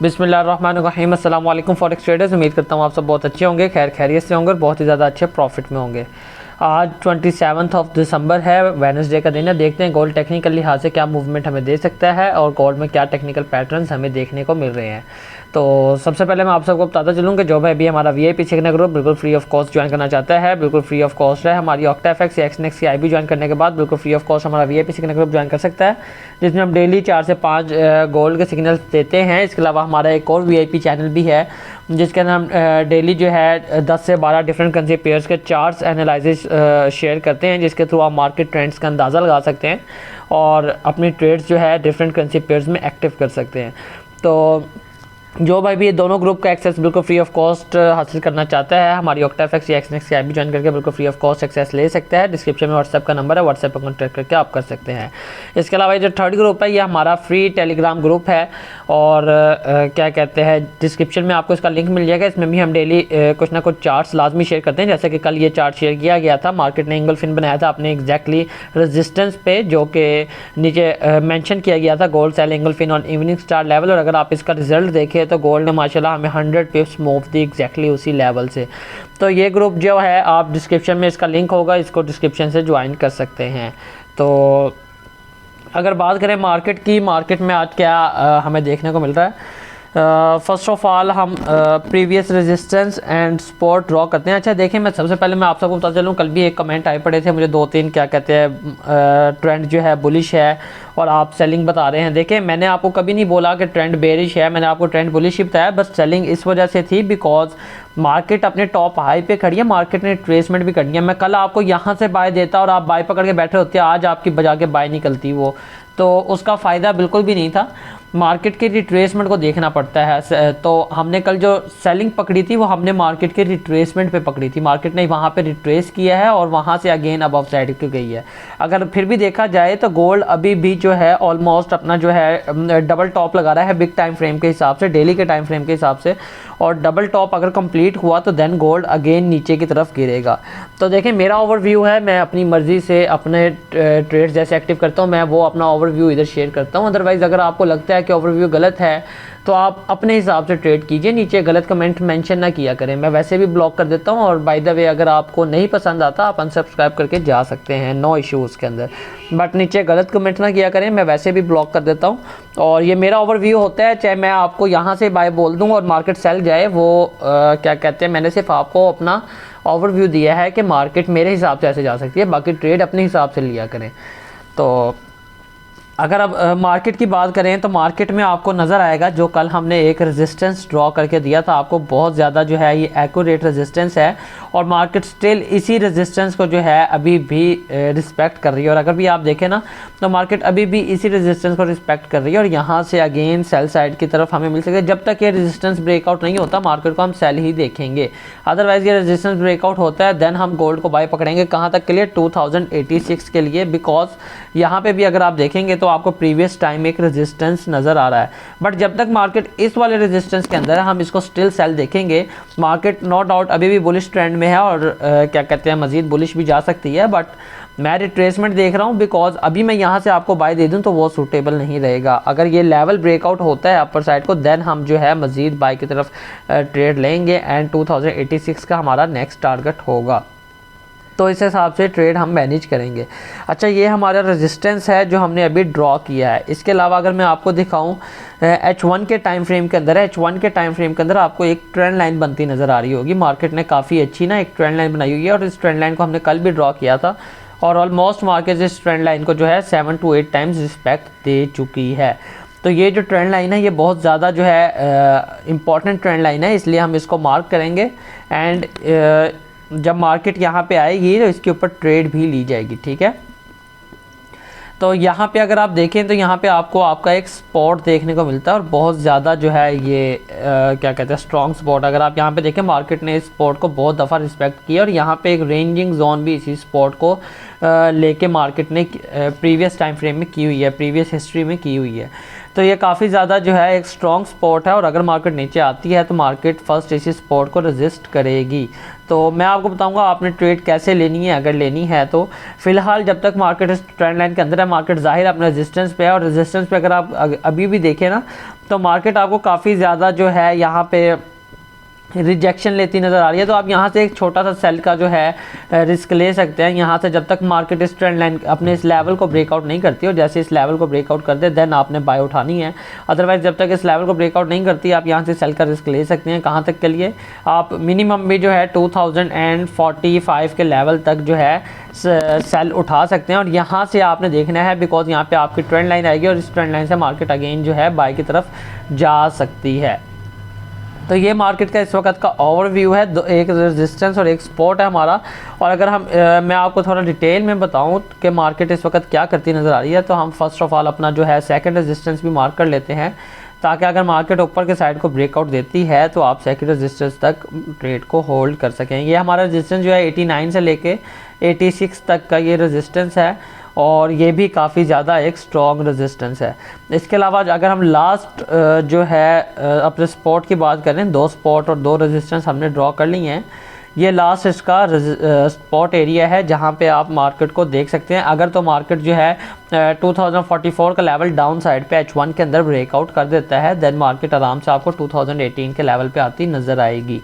बिस्मिल्लाहिर्रहमानिर्रहीम। अस्सलाम वालेकुम फॉरेक्स ट्रेडर्स। उम्मीद करता हूँ आप सब बहुत अच्छे होंगे, खैर खैरियत से होंगे और बहुत ही ज़्यादा अच्छे प्रॉफिट में होंगे। आज 27 दिसंबर है, वेडनेसडे का दिन है। देखते हैं गोल्ड टेक्निकल लिहाज से क्या मूवमेंट हमें दे सकता है और गोल्ड में क्या टेक्निकल पैटर्न्स हमें देखने को मिल रहे हैं। तो सबसे पहले मैं आप सबको बताता चलूँ कि जो भाई अभी हमारा वीआईपी सीखने ग्रुप बिल्कुल फ्री ऑफ कॉस्ट ज्वाइन करना चाहता है, बिल्कुल फ्री ऑफ कॉस्ट है। हमारी ऑक्टाफेक्स या एक्सनेक्स की आईबी ज्वाइन करने के बाद बिल्कुल फ्री ऑफ कॉस्ट हमारा वीआईपी सीखने ग्रुप ज्वाइन कर सकता है, जिसमें हम डेली 4 से 5 गोल्ड के सिग्नल्स देते हैं। इसके अलावा हमारा एक और वीआईपी चैनल भी है, जिसके अंदर हम डेली जो है 10 से 12 डिफरेंट करेंसी पेयर्स के चार्ट्स एनालिसिस शेयर करते हैं, जिसके थ्रू आप मार्केट ट्रेंड्स का अंदाज़ा लगा सकते हैं और अपनी ट्रेड्स जो है डिफरेंट करेंसी पेयर्स में एक्टिव कर सकते हैं। तो जो भाई भी ये दोनों ग्रुप का एक्सेस बिल्कुल फ्री ऑफ कॉस्ट हासिल करना चाहता है, हमारी ऑक्टाफेक्स या एक्सनेक्स की ऐप भी ज्वाइन करके बिल्कुल फ्री ऑफ कॉस्ट एक्सेस ले सकता है। डिस्क्रिप्शन में व्हाट्सएप का नंबर है, व्हाट्सएप पर कॉन्टैक्ट करके आप कर सकते हैं। इसके अलावा ये जो थर्ड ग्रुप है ये हमारा फ्री टेलीग्राम ग्रुप है और क्या कहते हैं, डिस्क्रिप्शन में आपको इसका लिंक मिल जाएगा। इसमें भी हम डेली कुछ ना कुछ चार्ट्स लाजमी शेयर करते हैं। जैसे कि कल ये चार्ट शेयर किया गया था, मार्केट ने एंगल्फिन बनाया था अपने एग्जैक्टली रेजिस्टेंस पे, जो कि नीचे मेंशन किया गया था gold sale engulfing on evening star level. और अगर आप इसका रिजल्ट देखें तो गोल्ड ने माशाल्लाह हमें 100 पिप्स मूव दी एग्जैक्टली उसी लेवल से। तो ये ग्रुप जो है, आप डिस्क्रिप्शन में इसका लिंक होगा, इसको डिस्क्रिप्शन से ज्वाइन कर सकते हैं। तो अगर बात करें मार्केट की, मार्केट में आज क्या हमें देखने को मिल रहा है। फर्स्ट ऑफ ऑल हम previous resistance and support draw करते हैं। अच्छा देखें, मैं सबसे पहले मैं आप सबको बता चलूँ, कल भी एक कमेंट आए पड़े थे मुझे 2-3, क्या कहते हैं, ट्रेंड जो है बुलिश है और आप सेलिंग बता रहे हैं। देखें, मैंने आपको कभी नहीं बोला कि ट्रेंड बेरिश है, मैंने आपको ट्रेंड बुलिश ही बताया। बस सेलिंग इस वजह से थी बिकॉज मार्केट अपने टॉप हाई पे खड़ी है, मार्केट ने ट्रेसमेंट भी करनी है। मैं कल आपको यहाँ से बाय देता और आप बाय पकड़ के बैठे होते, आज आपकी बजा के बाय निकलती वो, तो उसका फ़ायदा बिल्कुल भी नहीं था। मार्केट के रिट्रेसमेंट को देखना पड़ता है। तो हमने कल जो सेलिंग पकड़ी थी वो हमने मार्केट के रिट्रेसमेंट पे पकड़ी थी। मार्केट ने वहाँ पे रिट्रेस किया है और वहाँ से अगेन अबव साइड की गई है। अगर फिर भी देखा जाए तो गोल्ड अभी भी जो है ऑलमोस्ट अपना जो है डबल टॉप लगा रहा है बिग टाइम फ्रेम के हिसाब से, डेली के टाइम फ्रेम के हिसाब से। और डबल टॉप अगर कंप्लीट हुआ तो देन गोल्ड अगेन नीचे की तरफ गिरेगा। तो देखें, मेरा ओवरव्यू है, मैं अपनी मर्ज़ी से अपने ट्रेड्स जैसे एक्टिव करता हूँ, मैं वो अपना ओवरव्यू इधर शेयर करता हूँ। अदरवाइज़ अगर आपको लगता है कि ओवरव्यू गलत है तो आप अपने हिसाब से ट्रेड कीजिए, नीचे गलत कमेंट मेंशन ना किया करें। मैं वैसे भी ब्लॉक कर देता हूँ और बाय द वे अगर आपको नहीं पसंद आता आप अनसब्सक्राइब करके जा सकते हैं, नो इशू उसके अंदर, बट नीचे गलत कमेंट ना किया करें, मैं वैसे भी ब्लॉक कर देता हूँ। और ये मेरा ओवरव्यू होता है, चाहे मैं आपको यहाँ से बाय बोल दूँ और मार्केट सेल जाए, वो क्या कहते हैं, मैंने सिर्फ आपको अपना ओवरव्यू दिया है कि मार्केट मेरे हिसाब से ऐसे जा सकती है, बाकी ट्रेड अपने हिसाब से लिया करें। तो अगर अब मार्केट की बात करें तो मार्केट में आपको नज़र आएगा जो कल हमने एक रेजिस्टेंस ड्रॉ करके दिया था आपको, बहुत ज़्यादा जो है ये एक्यूरेट रेजिस्टेंस है और मार्केट स्टिल इसी रेजिस्टेंस को जो है अभी भी रिस्पेक्ट कर रही है। और अगर भी आप देखें ना तो मार्केट अभी भी इसी रेजिस्टेंस को रिस्पेक्ट कर रही है और यहाँ से अगेन सेल साइड की तरफ हमें मिल सके। जब तक ये रेजिस्टेंस ब्रेकआउट नहीं होता मार्केट को हम सेल ही देखेंगे, अदरवाइज़ ये रेजिस्टेंस ब्रेकआउट होता है देन हम गोल्ड को बाय पकड़ेंगे। कहाँ तक के लिए? 2086 के लिए, बिकॉज यहाँ पे भी अगर आप देखेंगे तो आपको प्रीवियस टाइम एक रेजिस्टेंस नज़र आ रहा है। बट जब तक मार्केट इस वाले रेजिस्टेंस के अंदर है हम इसको स्टिल सेल देखेंगे। मार्केट नो डाउट अभी भी बुलिश ट्रेंड में है और क्या कहते हैं, मज़ीद बुलिश भी जा सकती है, बट मैं रिट्रेसमेंट देख रहा हूँ बिकॉज अभी मैं यहाँ से आपको बाय दे दूँ तो वो सूटेबल नहीं रहेगा। अगर ये लेवल ब्रेकआउट होता है अपर साइड को देन हम जो है मज़ीद बाय की तरफ ट्रेड लेंगे एंड 2086 का हमारा नेक्स्ट टारगेट होगा। तो इस हिसाब से ट्रेड हम मैनेज करेंगे। अच्छा, ये हमारा रेजिस्टेंस है जो हमने अभी ड्रॉ किया है। इसके अलावा अगर मैं आपको दिखाऊं H1 के टाइम फ्रेम के अंदर है, H1 के टाइम फ्रेम के अंदर आपको एक ट्रेंड लाइन बनती नज़र आ रही होगी। मार्केट ने काफ़ी अच्छी ना एक ट्रेंड लाइन बनाई हुई है और इस ट्रेंड लाइन को हमने कल भी ड्रॉ किया था और ऑलमोस्ट मार्केट इस ट्रेंड लाइन को जो है 7 to 8 टाइम्स रिस्पेक्ट दे चुकी है। तो ये जो ट्रेंड लाइन है ये बहुत ज़्यादा जो है इम्पॉर्टेंट ट्रेंड लाइन है, इसलिए हम इसको मार्क करेंगे एंड जब मार्केट यहाँ पे आएगी तो इसके ऊपर ट्रेड भी ली जाएगी, ठीक है। तो यहाँ पे अगर आप देखें तो यहाँ पे आपको आपका एक स्पॉट देखने को मिलता है और बहुत ज़्यादा जो है ये क्या कहते हैं, स्ट्रॉन्ग स्पॉट। अगर आप यहाँ पे देखें मार्केट ने इस स्पॉट को बहुत दफ़ा रिस्पेक्ट किया और यहाँ पे एक रेंजिंग जोन भी इसी स्पॉट को लेके मार्केट ने प्रीवियस टाइम फ्रेम में की हुई है, प्रीवियस हिस्ट्री में की हुई है। तो ये काफ़ी ज़्यादा जो है एक स्ट्रॉन्ग स्पॉट है और अगर मार्केट नीचे आती है तो मार्केट फर्स्ट इसी स्पॉट को रेजिस्ट करेगी। तो मैं आपको बताऊंगा आपने ट्रेड कैसे लेनी है अगर लेनी है तो। फिलहाल जब तक मार्केट इस ट्रेंड लाइन के अंदर है, मार्केट ज़ाहिर अपने रेजिस्टेंस पे है और रेजिस्टेंस पे अगर आप अभी भी देखें ना तो मार्केट आपको काफ़ी ज़्यादा जो है यहाँ पे रिजेक्शन लेती नज़र आ रही है। तो आप यहाँ से एक छोटा सा सेल का जो है रिस्क ले सकते हैं यहाँ से, जब तक मार्केट इस ट्रेंड लाइन अपने इस लेवल को ब्रेकआउट नहीं करती, और जैसे इस लेवल को ब्रेकआउट कर दे देन आपने बाय उठानी है। अदरवाइज जब तक इस लेवल को ब्रेकआउट नहीं करती आप यहाँ से सेल का रिस्क ले सकते हैं। कहाँ तक के लिए, आप मिनिमम भी जो है 2045 के लेवल तक जो है सेल उठा सकते हैं, और यहाँ से आपने देखना है बिकॉज यहाँ पे आपकी ट्रेंड लाइन आएगी और इस ट्रेंड लाइन से मार्केट अगेन जो है बाय की तरफ जा सकती है। तो ये मार्केट का इस वक्त का ओवरव्यू है, एक रेजिस्टेंस और एक सपोर्ट है हमारा। और अगर हम मैं आपको थोड़ा डिटेल में बताऊं कि मार्केट इस वक्त क्या करती नज़र आ रही है, तो हम फर्स्ट ऑफ ऑल अपना जो है सेकंड रेजिस्टेंस भी मार्क कर लेते हैं, ताकि अगर मार्केट ऊपर के साइड को ब्रेकआउट देती है तो आप सेकंड रेजिस्टेंस तक ट्रेड को होल्ड कर सकें। ये हमारा रेजिस्टेंस जो है 89 से लेके 86 तक का ये रेजिस्टेंस है, और ये भी काफ़ी ज़्यादा एक स्ट्रॉन्ग रेजिस्टेंस है। इसके अलावा अगर हम लास्ट जो है अपने स्पॉट की बात करें, 2 स्पॉट और 2 रेजिस्टेंस हमने ड्रॉ कर लिए हैं। ये लास्ट इसका स्पॉट एरिया है जहाँ पे आप मार्केट को देख सकते हैं। अगर तो मार्केट जो है 2044 का लेवल डाउन साइड पे H1 के अंदर ब्रेकआउट कर देता है, देन मार्केट आराम से आपको 2018 के लेवल पे आती नज़र आएगी।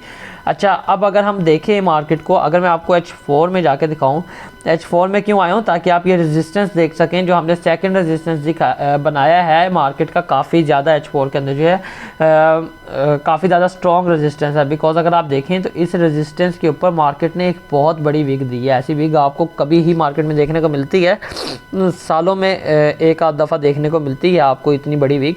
अच्छा, अब अगर हम देखें मार्केट को, अगर मैं आपको H4 में जाके दिखाऊं, H4 में क्यों आया हूँ, ताकि आप ये रेजिस्टेंस देख सकें जो हमने सेकंड रेजिस्टेंस बनाया है मार्केट का। काफ़ी ज़्यादा H4 के अंदर जो है काफ़ी ज़्यादा स्ट्रॉन्ग रेजिस्टेंस है, बिकॉज अगर आप देखें तो इस रेजिस्टेंस के ऊपर मार्केट ने एक बहुत बड़ी विग दी है। ऐसी विग आपको कभी ही मार्केट में देखने को मिलती है, सालों में एक आध दफ़ा देखने को मिलती है आपको इतनी बड़ी विग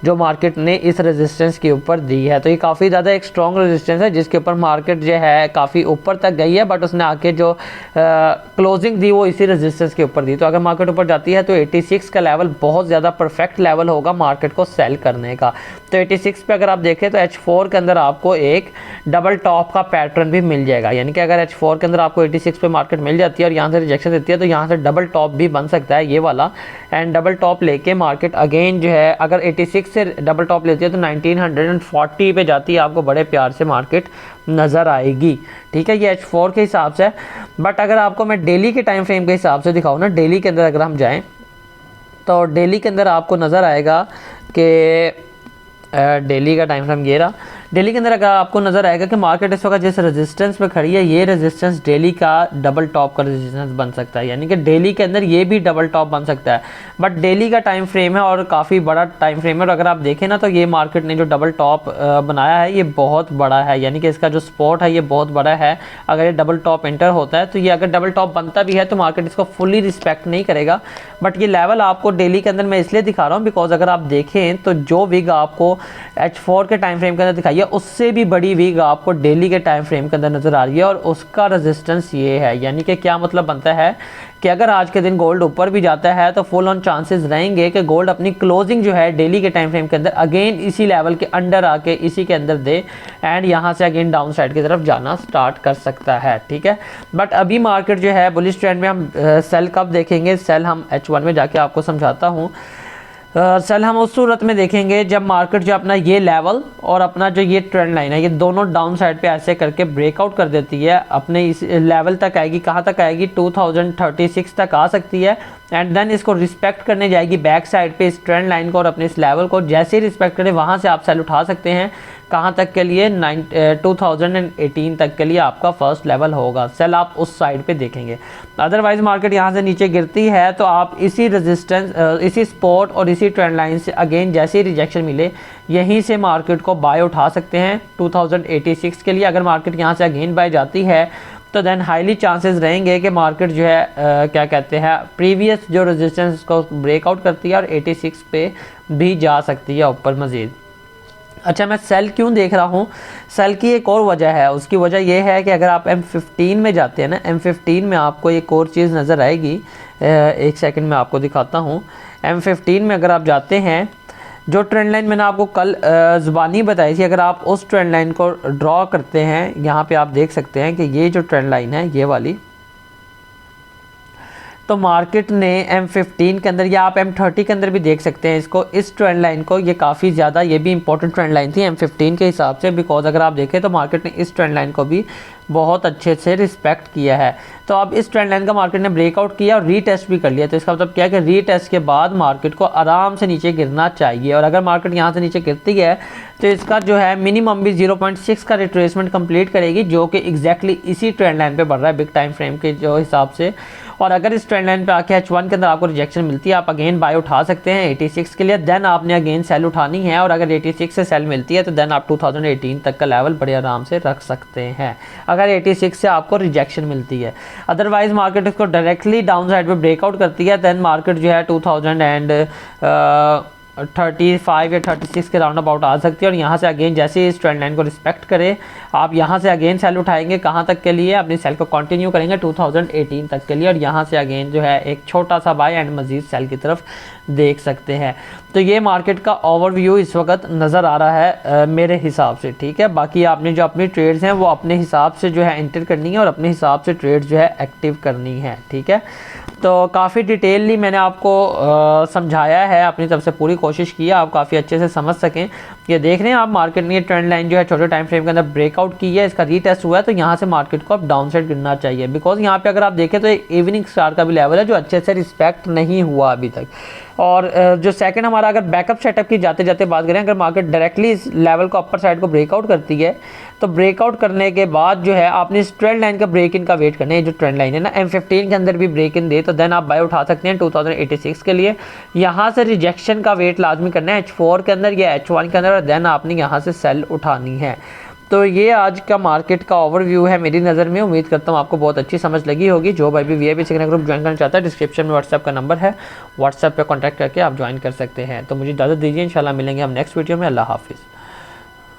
जो मार्केट ने इस रेजिस्टेंस के ऊपर दी है। तो ये काफ़ी ज़्यादा एक स्ट्रॉन्ग रेजिस्टेंस है जिसके ऊपर मार्केट जो है काफ़ी ऊपर तक गई है, बट उसने आके जो क्लोजिंग दी वो इसी रेजिस्टेंस के ऊपर दी। तो अगर मार्केट ऊपर जाती है तो 86 का लेवल बहुत ज़्यादा परफेक्ट लेवल होगा मार्केट को सेल करने का। तो 86 पे अगर आप देखें तो H4 के अंदर आपको एक डबल टॉप का पैटर्न भी मिल जाएगा, यानी कि अगर H4 के अंदर आपको 86 पे मार्केट मिल जाती है और यहाँ से रिजेक्शन देती है तो यहाँ से डबल टॉप भी बन सकता है ये वाला, एंड डबल टॉप लेके मार्केट अगेन जो है अगर 86 से डबल टॉप लेती है तो 1940 पे जाती है, आपको बड़े प्यार से मार्केट नज़र आएगी। ठीक है, ये H4 के हिसाब से। बट अगर आपको मैं डेली के टाइम फ्रेम के हिसाब से दिखाऊँ ना, डेली के अंदर अगर हम जाएं तो डेली के अंदर आपको नज़र आएगा कि डेली का टाइम फ्रेम ये रहा। डेली के अंदर अगर आपको नज़र आएगा कि मार्केट इस वक्त जिस रेजिस्टेंस पे खड़ी है ये रेजिस्टेंस डेली का डबल टॉप का रेजिस्टेंस बन सकता है, यानी कि डेली के अंदर ये भी डबल टॉप बन सकता है। बट डेली का टाइम फ्रेम है और काफ़ी बड़ा टाइम फ्रेम है, और अगर आप देखें ना तो ये मार्केट ने जो डबल टॉप बनाया है ये बहुत बड़ा है, यानी कि इसका जो स्पॉट है ये बहुत बड़ा है। अगर ये डबल टॉप एंटर होता है तो ये अगर डबल टॉप बनता भी है तो मार्केट इसको फुली रिस्पेक्ट नहीं करेगा। बट ये लेवल आपको डेली के अंदर मैं इसलिए दिखा रहा हूँ बिकॉज अगर आप देखें तो जो विग आपको H4 के टाइम फ्रेम के अंदर दिखाई है उससे भी बड़ी विग आपको डेली के टाइम फ्रेम के अंदर नज़र आ रही है, और उसका रेजिस्टेंस ये है। यानी कि क्या मतलब बनता है कि अगर आज के दिन गोल्ड ऊपर भी जाता है तो फुल ऑन चांसेस रहेंगे कि गोल्ड अपनी क्लोजिंग जो है डेली के टाइम फ्रेम के अंदर अगेन इसी लेवल के अंडर आके इसी के अंदर दे, एंड यहाँ से अगेन डाउन साइड की तरफ जाना स्टार्ट कर सकता है। ठीक है, बट अभी मार्केट जो है बुलिश ट्रेंड में हम सेल कब देखेंगे, सेल हम H1 में जाके आपको समझाता हूँ। सेल हम उस सूरत में देखेंगे जब मार्केट जो अपना ये लेवल और अपना जो ये ट्रेंड लाइन है ये दोनों डाउन साइड पे ऐसे करके ब्रेकआउट कर देती है, अपने इस लेवल तक आएगी। कहाँ तक आएगी, 2036 तक आ सकती है, एंड देन इसको रिस्पेक्ट करने जाएगी बैक साइड पे इस ट्रेंड लाइन को और अपने इस लेवल को। जैसे ही रिस्पेक्ट करें वहाँ से आप सेल उठा सकते हैं। कहाँ तक के लिए, 2018 तक के लिए आपका फर्स्ट लेवल होगा, सेल आप उस साइड पे देखेंगे। अदरवाइज मार्केट यहाँ से नीचे गिरती है तो आप इसी रेजिस्टेंस इसी स्पॉट और इसी ट्रेंड लाइन से अगेन जैसे ही रिजेक्शन मिले यहीं से मार्केट को बाय उठा सकते हैं 2086 के लिए। अगर मार्केट यहाँ से अगेन बाय जाती है तो देन हाईली चांसेस रहेंगे कि मार्केट जो है क्या कहते हैं प्रीवियस जो रेजिस्टेंस को ब्रेकआउट करती है और 86 पे भी जा सकती है ऊपर मज़ीद। अच्छा, मैं सेल क्यों देख रहा हूँ, सेल की एक और वजह है। उसकी वजह यह है कि अगर आप M15 में जाते हैं ना, M15 में आपको एक और चीज़ नज़र आएगी। एक सेकंड में आपको दिखाता हूँ। M15 में अगर आप जाते हैं, जो ट्रेंड लाइन मैंने आपको कल ज़ुबानी बताई थी, अगर आप उस ट्रेंड लाइन को ड्रॉ करते हैं यहाँ पे आप देख सकते हैं कि ये जो ट्रेंड लाइन है ये वाली, तो मार्केट ने M15 के अंदर या आप M30 के अंदर भी देख सकते हैं इसको, इस ट्रेंड लाइन को, ये काफ़ी ज़्यादा ये भी इंपॉर्टेंट ट्रेंड लाइन थी M15 के हिसाब से, बिकॉज अगर आप देखें तो मार्केट ने इस ट्रेंड लाइन को भी बहुत अच्छे से रिस्पेक्ट किया है। तो अब इस ट्रेंड लाइन का मार्केट ने ब्रेकआउट किया और रीटेस्ट भी कर लिया। तो इसका मतलब क्या है कि रीटेस्ट के बाद मार्केट को आराम से नीचे गिरना चाहिए, और अगर मार्केट यहाँ से नीचे गिरती है तो इसका जो है मिनिमम भी 0.6 का रिट्रेसमेंट कंप्लीट करेगी, जो कि एग्जैक्टली इसी ट्रेंड लाइन पे बढ़ रहा है बिग टाइम फ्रेम के जो हिसाब से। और अगर इस ट्रेंड लाइन पे आके H1 के अंदर आपको रिजेक्शन मिलती है, आप अगेन बाय उठा सकते हैं 86 के लिए, देन आपने अगेन सेल उठानी है, और अगर 86 से सेल मिलती है तो देन आप 2018 तक का लेवल बड़े आराम से रख सकते हैं, अगर 86 से आपको रिजेक्शन मिलती है। अदरवाइज मार्केट इसको डायरेक्टली डाउन साइड पे ब्रेकआउट करती है, देन मार्केट जो है 2035 या 36 के राउंड अबाउट आ सकती है, और यहाँ से अगेन जैसे ही इस ट्रेंड लाइन को रिस्पेक्ट करें, आप यहाँ से अगेन सेल उठाएंगे, कहाँ तक के लिए, अपनी सेल को कंटिन्यू करेंगे 2018 तक के लिए, और यहाँ से अगेन जो है एक छोटा सा बाय एंड मजीद सेल की तरफ देख सकते हैं। तो ये मार्केट का ओवरव्यू इस वक्त नज़र आ रहा है मेरे हिसाब से, ठीक है। बाकी आपने जो अपनी ट्रेड्स हैं वो अपने हिसाब से जो है एंटर करनी है, और अपने हिसाब से ट्रेड्स जो है एक्टिव करनी है, ठीक है। तो काफ़ी डिटेलली मैंने आपको समझाया है, अपनी तरफ से पूरी कोशिश की है आप काफ़ी अच्छे से समझ सकें। ये देख रहे हैं आप, मार्केट ने ये ट्रेंड लाइन जो है छोटे टाइम फ्रेम के अंदर ब्रेकआउट की है, इसका रीटेस्ट हुआ है, तो यहाँ से मार्केट को अब डाउन साइड गिरना चाहिए, बिकॉज यहाँ पे अगर आप देखें तो एक इवनिंग स्टार का भी लेवल है जो अच्छे से रिस्पेक्ट नहीं हुआ अभी तक। और जो सेकंड हमारा अगर बैकअप सेटअप की जाते जाते बात करें, अगर मार्केट डायरेक्टली इस लेवल को अपर साइड को ब्रेकआउट करती है, तो ब्रेकआउट करने के बाद जो है आपने इस ट्रेंड लाइन का ब्रेक इन का वेट करना है। जो ट्रेंड लाइन है ना M15 के अंदर भी ब्रेक इन दे तो देन आप बाय उठा सकते हैं 2086 के लिए। यहाँ से रिजेक्शन का वेट लाजमी करना है H4 के अंदर या H1 के अंदर, और देन आपने यहाँ से सेल उठानी है। तो ये आज का मार्केट का ओवरव्यू है मेरी नज़र में। उम्मीद करता हूँ आपको बहुत अच्छी समझ लगी होगी। जो भाई भी VIP सिग्नल ग्रुप ज्वाइन करना चाहता है, डिस्क्रिप्शन में व्हाट्सएप का नंबर है, व्हाट्सएप पे कांटेक्ट करके आप ज्वाइन कर सकते हैं। तो मुझे इजाज़त दीजिए, इंशाल्लाह मिलेंगे हम नेक्स्ट वीडियो में। अल्लाह हाफिज़।